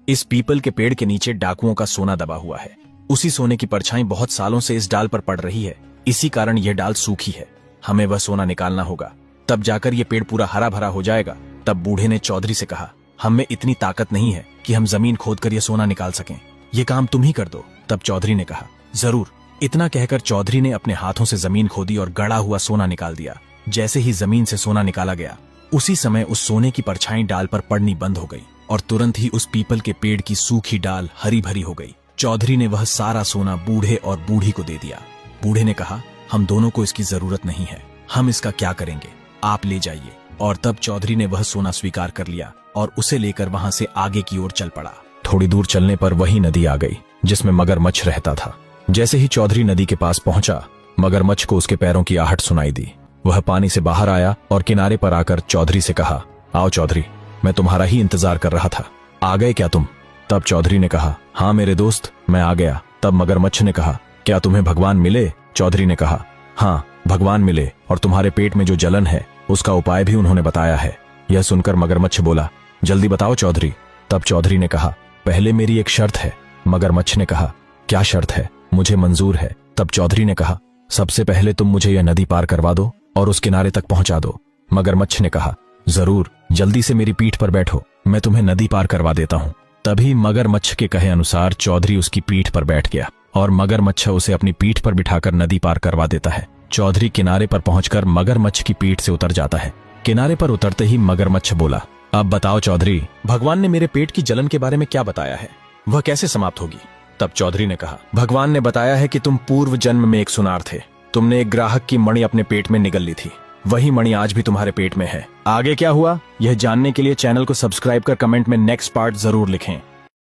इस पीपल के पेड़ के नीचे डाकुओं का सोना दबा हुआ है। उसी सोने की परछाई बहुत सालों से इस डाल पर पड़ रही है। इसी कारण यह डाल सूखी है। हमें वह सोना निकालना होगा, तब जाकर यह पेड़ पूरा हरा भरा हो जाएगा। तब बूढ़े ने चौधरी से कहा, हम में इतनी ताकत नहीं है कि हम जमीन खोदकर यह सोना निकाल सकें। ये काम तुम ही कर दो। तब चौधरी ने कहा, जरूर। इतना कहकर चौधरी ने अपने हाथों से जमीन खोदी और गड़ा हुआ सोना निकाल दिया। जैसे ही जमीन से सोना निकाला गया, उसी समय उस सोने की परछाई डाल पर पड़नी बंद हो गई और तुरंत ही उस पीपल के पेड़ की सूखी डाल हरी भरी हो गई। चौधरी ने वह सारा सोना बूढ़े और बूढ़ी को दे दिया। बूढ़े ने कहा, हम दोनों को इसकी जरूरत नहीं है, हम इसका क्या करेंगे, आप ले जाइए। और तब चौधरी ने वह सोना स्वीकार कर लिया और उसे लेकर वहां से आगे की ओर चल पड़ा। थोड़ी दूर चलने पर वही नदी आ गई जिसमें मगरमच्छ रहता था। जैसे ही चौधरी नदी के पास पहुंचा, मगरमच्छ को उसके पैरों की आहट सुनाई दी। वह पानी से बाहर आया और किनारे पर आकर चौधरी से कहा, आओ चौधरी, मैं तुम्हारा ही इंतजार कर रहा था, आ गए क्या तुम? तब चौधरी ने कहा, हाँ मेरे दोस्त, मैं आ गया। तब मगरमच्छ ने कहा, क्या तुम्हें भगवान मिले? चौधरी ने कहा, हाँ भगवान मिले, और तुम्हारे पेट में जो जलन है उसका उपाय भी उन्होंने बताया है। यह सुनकर मगरमच्छ बोला, जल्दी बताओ चौधरी। तब चौधरी ने कहा, पहले मेरी एक शर्त है। मगरमच्छ ने कहा, क्या शर्त है? मुझे मंजूर है। तब चौधरी ने कहा, सबसे पहले तुम मुझे यह नदी पार करवा दो और उस किनारे तक पहुंचा दो। मगरमच्छ ने कहा, जरूर, जल्दी से मेरी पीठ पर बैठो, मैं तुम्हें नदी पार करवा देता हूं। तभी मगरमच्छ के कहे अनुसार चौधरी उसकी पीठ पर बैठ गया और मगरमच्छ उसे अपनी पीठ पर बिठाकर नदी पार करवा देता है। चौधरी किनारे पर पहुंचकर मगरमच्छ की पीठ से उतर जाता है। किनारे पर उतरते ही मगरमच्छ बोला, अब बताओ चौधरी, भगवान ने मेरे पेट की जलन के बारे में क्या बताया है, वह कैसे समाप्त होगी? तब चौधरी ने कहा, भगवान ने बताया है कि तुम पूर्व जन्म में एक सुनार थे। तुमने एक ग्राहक की मणि अपने पेट में निगल ली थी। वही मणि आज भी तुम्हारे पेट में है। आगे क्या हुआ, यह जानने के लिए चैनल को सब्सक्राइब कर कमेंट में नेक्स्ट पार्ट जरूर लिखें।